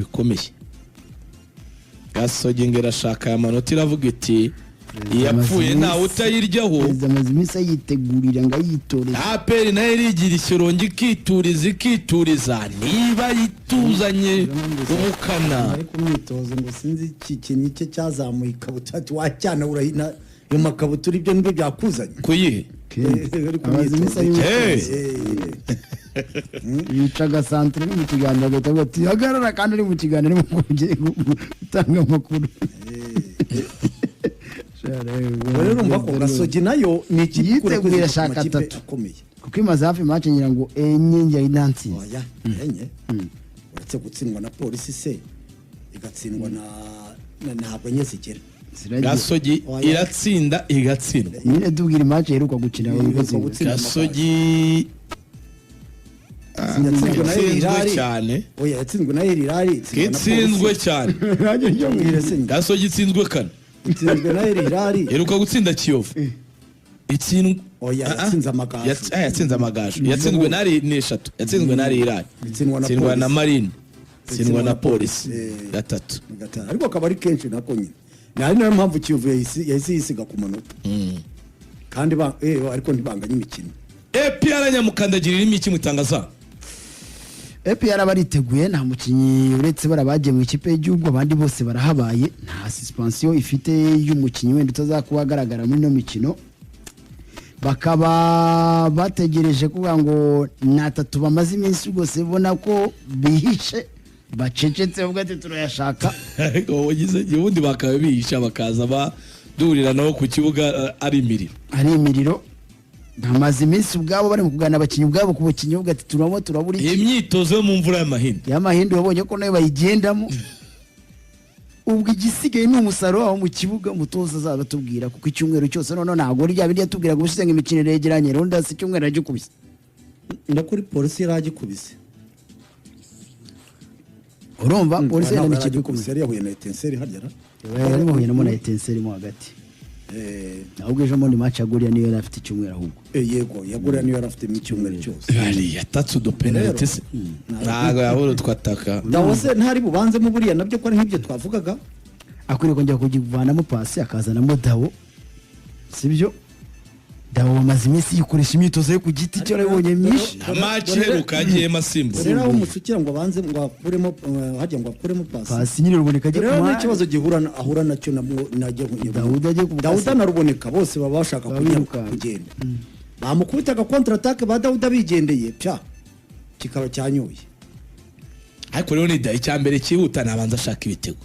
bikomeye. Gasogi ngera shaka ya manota iravuga iti yapfuye ntawe utayiryaho. Amaze iminsi yitegurira ngo ayitoreze. APR nayo irigira ishyorongi ikituriza niba yituzanye ubukana. Ariko umwitozo ngo sinzi iki kintu cye cyazamuye ikabutura ati wacyana urahina yo makabutura ibyo nibyo byakuzanye. Kuyihe? Amaze iminsi yicaga santre mu kiganiro gatago ati hagarara kandi ari mu kiganiro mu gutanga amakuru. Rero umva ko Gasogi nayo ni yitegurira shaka 3 kuko imaze hafi match ngira ngo enye ya inansi. Oya enye uretse gutsindwa na polisi se igatsindwa na ntabwo nye zigera. Gasogi iratsinda igatsindwa. Nyine dubwira match heruka gukina Gasogi yatsinzwe cyane. Oya yatsinzwe na Hilali itsinzwe cyane. Gasogi itsinzwe kane. Itsinzwe na Hilali heruka gutsinda Kiyovu. Itsindwa oya yatsinze amagaju. Yatsinze amagaju. Yatsinzwe nari n'eshatu. Yatsinzwe nari Hilali. Itsindwa na Marine. Itsindwa na polisi. Gatatu. Ariko akaba ari kenshi nako nyine. Nayo mpamvu Kiyovu yahise yisiga ku manota. Kandi ariko ntibanganye imikino. APR Nyamukandagirira imiki mutangaza. APR bariteguye nta mukinyi uretse barabagiye mu ikipe y'igihugu abandi bose barahabaye nta suspension ifite y'umukinyi wenda utazakuba agaragara muri no mikino. Bakaba bategereje kuvuga ngo natatu bamaze iminsi rwose bona ko bihishe bacecetse bavuga ati turayashaka. Wagize ubundi bakaba bihisha bakaza badurira naho ku kibuga ari imiriro. Bamaze iminsi ubwabo bari mu kugana abakinyi ubwabo ku bakinyi uvuga ati turabura iki. Imyitozo yo mu mvura y'amahindu babonye ko nayo bayigendamo. Ubwo igisigaye ni umusaruro aho mu kibuga umutoza azaba tubwira kuko icyumweru cyose none ntago rya bindi yatubwira ngo ushize imikino yegeranye rundi hasi icyumweru agikubise. Ndakuri polisi yaragikubise. Urumva polisi yaragikubise yari yahuye na Etincelle hagera. Yari yahuye na Etincelle mo hagati. Ahubwo ejo muri match yaguriya niyo yari afite icyumweru ahubwo. Yego yaguriya niyo yari afite icyumweru cyose. Yari yatatse do penalty se. Ntago yahoro twataka. Dawose ntari bubanze mu buriya nabyo ko ari nk'ibyo twavugaga. Akwiriye kongera kugivanamo pasi akazanamo Dawo. Sibyo? Dawo amaze iminsi yikoresha imyitozo yo ku giti cyo arabonye myinshi. Match heruka agiye masimbo. Rero aho mushukira ngo abanze ngo akuremo hajya ngo akuremo pasi. Pasi nyine ruboneka agiye kuma. Rero ikibazo gihura ahura nacyo najye Dawuda naruboneka bose baba bashaka kugenda. Bamukubitaga counter attack ba Dawuda bigendeye pya. Kikaba cyanyoye. Ariko rero ni dayi cyambere kihuta nabanza ashaka ibitego.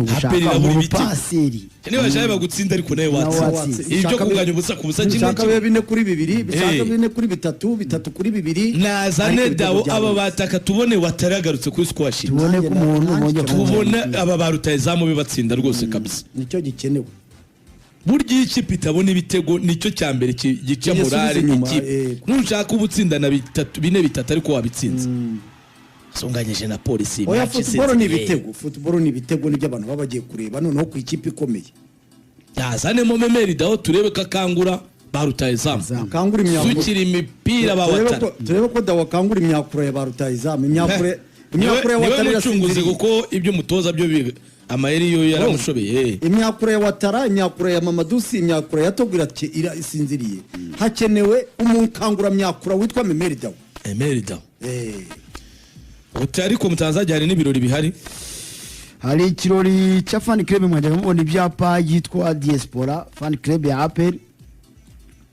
Haperi na buri paseri. Cyane bajaye bagutsinda ariko nawe watsi. Ibyo kunganya ubusa ku busa kimwe. Bishaka 2 kuri 2, bishaka 4 kuri 3, 3 kuri 2. Nazane Dawo aba bataka tubone wataragarutse kuri squash. Tubone ko umuntu umwe tubone aba barutayezamu bibatsinda rwose kabisa. Nicyo gikenewe. Burya ikipe itabona ibitego nicyo cyambere gica morale ikipe. Nushaka ubutsinda na 3 4 ariko wabitsinze. Songanyije na polisi. Oya football ni ibitego nibyo abantu babagiye kureba noneho ku ikipe ikomeye. Yazane mo memeri Dawo turebe kakangura barutayezamu. Kangura imyakura. Sukira imipira bawatara. Turebe ko Dawo kangura imyakura ya barutayezamu. Imyakura watara yacunguze kuko ibyo mutoza byo amayeri yo yaramushobeye. Imyakura ya Watara, imyakura ya Mamadusi, imyakura ya Togira isinziriye. Hakenewe umukangura myakura witwa Memeri Dawo. Memeri Dawo. Utari ko mutanzajya hari n'ibirori bihari. Hari ikirori cha fan club mwajya mubona ibyapa yitwa Diaspora fan club ya APR.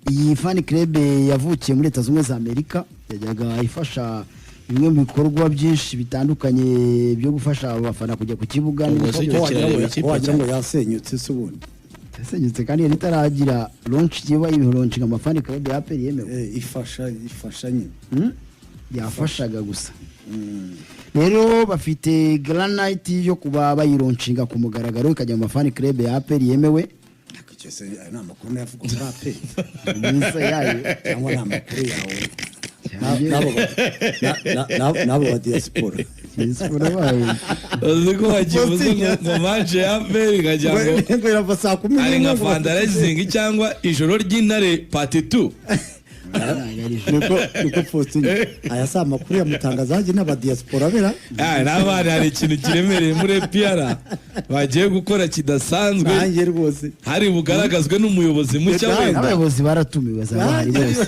Iyi fan club yavukiye muri Leta Zunze za Amerika yajyaga ifasha bimwe mu bikorwa byinshi bitandukanye byo gufasha abafana kujya ku kibuga wagira ngo yasenyutse subundi. Yasenyutse kandi yari taragira launch yiba ibihoncinga amafani club ya APR yemewe. Ifasha nyine. Yafashaga gusa. Rero bafite granite yo kuba bayironcinga ku mugaragaro ikajya mu mafani club ya APR yemewe. Akicese na makuru yavuga muri APR. Nisa yayo cyangwa na makuru yawe. Nabo wa Diaspora. Diaspora bayo. Uziko wagivuze ngo manje APR ikajya ngo irava saa 10 ari nka fundraising cyangwa ijoro ry'intare part 2. niko Faustin aya sa makuru ya mutangazaje n'aba diaspora bera n'abana hari ikintu kiremereye muri PR bagiye gukora kidasanzwe nanjye rwose hari bugaragazwe n'umuyobozi mucya wenda abayobozi baratumiwe zabahari bose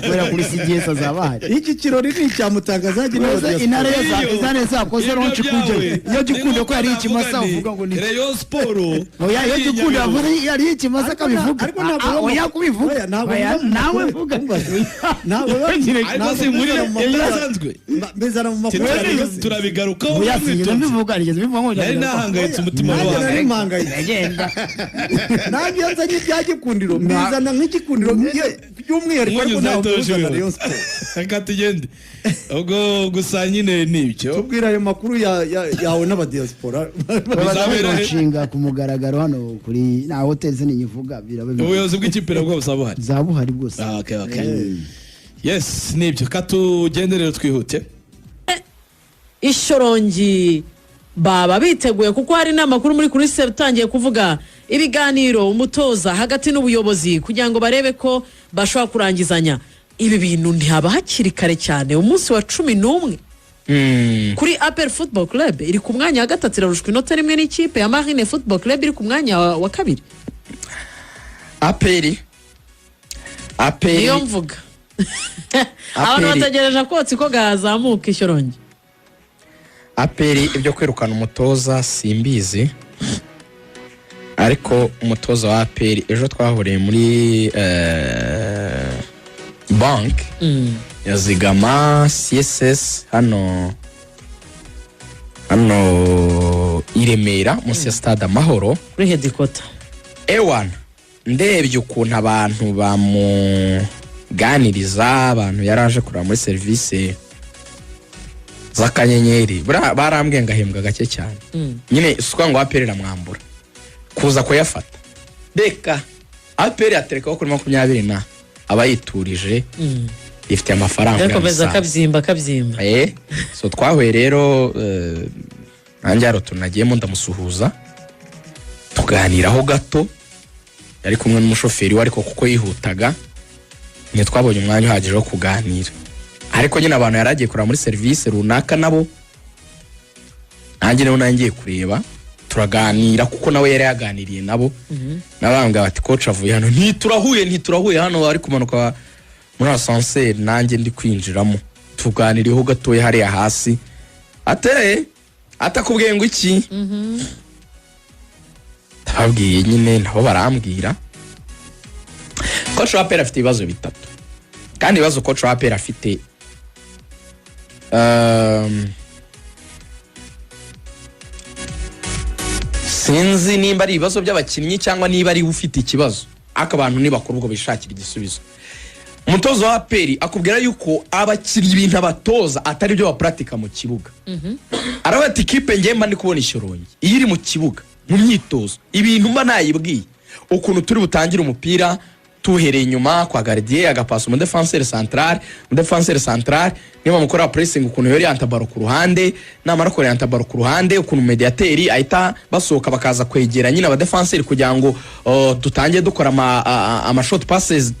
kubera kuri CGS zabahari iki kirori ni cya mutangazaje n'aba intare yazane zakoze ronchi kuje iyo gikunde ko yari ikimasa uvuga ngo ni Rayon Sport oya iyo gikunde yari ikimasa kabivuga ariko ntabwo oya kubivuga nawe vuga nawe ariko si muri yasanzwe bezana mu makuru turabigarukaho oya sinigeze mbivuga nigeze mbivuga ngo nari nahangayitse umutima wawe agenda nanjye nzanye byagikundiro bizana nk'igikundiro by'umwihariko ariko ntabwo uzana Rayon Sport reka tugende ubwo gusa nyine nibyo tubwira ayo makuru yawe n'aba diaspora bizabera nshinga ku mugaragaro hano kuri na hotel se nivuga birabe ubuyobozi bw'ikipe nabwo busabuhari zabuhari bwose okay yes nibyo katugenderero twihute Ishorongi baba biteguye kuko hari n'amakuru muri kuri se utangiye kuvuga ibiganiro umutoza hagati n'ubuyobozi kugira ngo barebe ko bashobora kurangizanya ibi bintu ntihaba hakiri kare cyane umunsi wa 11 kuri APR Football Club iri ku mwanya wa gatatu irarushwa inota rimwe n'ikipe ya Marine Football Club iri ku mwanya wa kabiri APR niyo mvuga abantu bategereje ko gazamuka Ishorongi APR ibyo kwirukana umutoza simbizi ariko umutoza wa APR ejo twahuriye muri bank yazigama CSS hano Iremera munsi ya Stade Amahoro kuri headquarter ewan ndebye ukuntu abantu bamuganiriza abantu yaraje kurira muri service z'akanyenyeri barambwiye ngahembwa gake cyane nyine isuka ngo aperera mwambura kuza kuyafata reka aperera atereka kuri 20 na abayiturije ifite amafaranga yakomeza kabyimba so twahuye rero nanjye aro tunagiyemo ndamusuhuza tuganiraho gato yari kumwe n'umushoferi we ariko kuko yihutaga nye twabonye umwanya uhagije wo kuganira ariko nyine abantu yaragiye kurira muri service runaka nabo nanjye rero nangiye kureba turaganira kuko nawe yari yaganiriye nabo nabambwa bati coach avuye hano ntiturahuye hano ari kumanuka muri ascenseur nanjye ndi kwinjiramo tuganiriyeho gatoye hari hasi atakubwiye ngo iki tababwiye nyine nabo barambwira coach wa APR afite ibibazo bitatu kandi ibibazo coach wa APR afite sinzi nimba ari ibibazo by'abakinnyi cyangwa niba ari ufite ikibazo aka abantu nibakuru ubwo bishakira igisubizo umutozo wa APR akubwira yuko abakinnyi ibintu abatoza atari byo bapratika mu kibuga arabati ikipe ngemba ndi kubona Ishorongi iri mu kibuga mu myitozo ibintu mba nayibwiye ukuntu turi butangira umupira tuhereye inyuma kwa gardien agapasa mu defenseur central niba mukora pressing ukuntu yori antabaro ku ruhande namara ko antabaro ku ruhande ukuntu mediateri ahita basohoka bakaza kwegera nyine aba defenseur kugira ngo dutangiye dukora ama short passes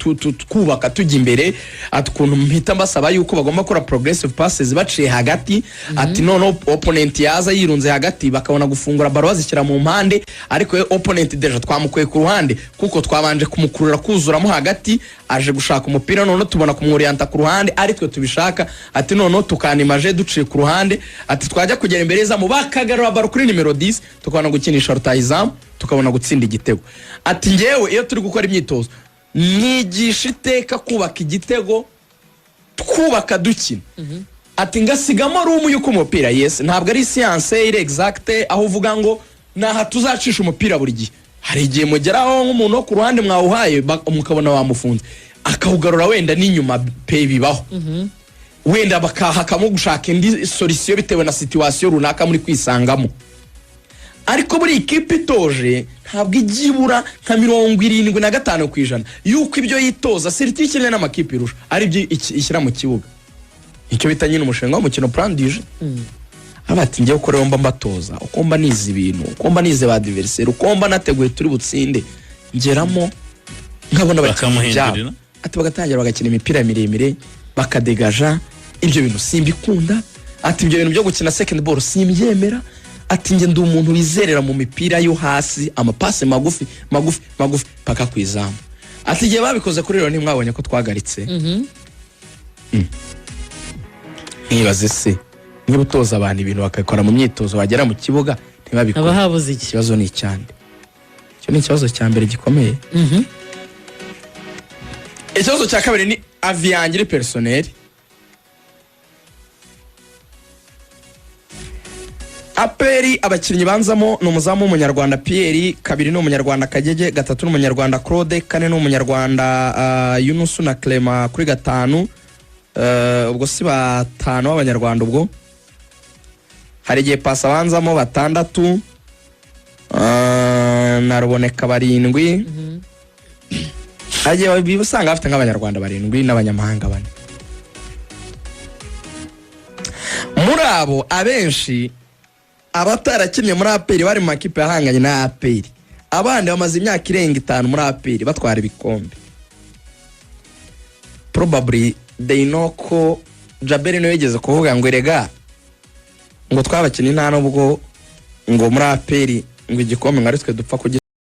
twubaka tujya imbere atukuntu mpita mbasaba yuko bagomba gukora progressive passes baciye hagati ati none opponent yaza yirunze hagati bakabona gufungura baro bazishyira mu mpande ariko opponent deja twamukweye ku ruhande kuko twabanje kumukurura kuzuramo hagati aje gushaka umupira none tubona kumworienta ku ruhande ariko tubishaka ati none tukanimaje duciye ku ruhande ati twajya kugera imbere za mu bakagarura baro kuri numero 10 tukabona gukinisha rutayizamu tukabona gutsinda igitego ati ngewe iyo turi gukora imyitozo nigisha iteka kubaka igitego twubaka dukina ati ngasigamo rumu yuko umupira yes ntabwo ari science ire exacte aho uvuga ngo naha tuzacisha umupira buri gihe hari igihe mugeraho nk'umuntu wo ku ruhande mwawuhaye mukabona wamufunze akawugarura wenda n'inyuma pe bibaho wenda bakahakamo gushaka indi solution bitewe na situation runaka muri kwisangamo ariko muri ikipe itoje ntabwo igibura nka 75% yuko ibyo yitoza certification n'amakipe irusha ari byo ishyira mu kibuga icyo bita nyine umushinga w'umukino plan du jeu abati ngiye uko rero mba mbatoza uko mba nize ibintu uko mba nize ba adversaire uko mba nateguye turi butsinde ngeramo nkabona bakamuhindurira ati bagatangira bagakina imipira miremire bakadegaja, ibyo bintu simbikunda, ati ibyo bintu byo gukina second ball simbyemera, ati nge ndi umuntu wizerera mu mipira yo hasi, amapase magufi paka kwizamu. Ati igihe babikoze kuri rero ntimwabonye ko twagaritse. Nibaze se niba utoza abantu ibintu bakakora mu myitozo wagera mu kibuga ntibabikora, aba habuze iki? Ikibazo ni icyande. Icyo ni ikibazo cya mbere gikomeye. Ikibazo cya kabiri ni aviangire personnel. Aperi abakinnyi banzamo ni umuzamu w'umunyarwanda Pierre, kabiri ni umunyarwanda Kagege, gatatu ni umunyarwanda Claude, kane ni umunyarwanda Yunusu na Clement kuri gatanu. Ubwo si batanu b'abanyarwanda ubwo. Hari igihe pasa banzamo batandatu, na Ruboneka barindwi. Agiye bibusanga afite nk'abanyarwanda barindwi n'abanyamahanga bane. Muri abo abenshi abatarakinnye muri APR bari mu makipe yahanganye na APR, abandi bamaze imyaka irenga 5 muri APR batwara ibikombe. Probably they know ko Jaberi no yigeze kuvuga ngo erega ngo twabakinnye nta nubwo ngo muri APR ngo igikombe ngaritwe dupfa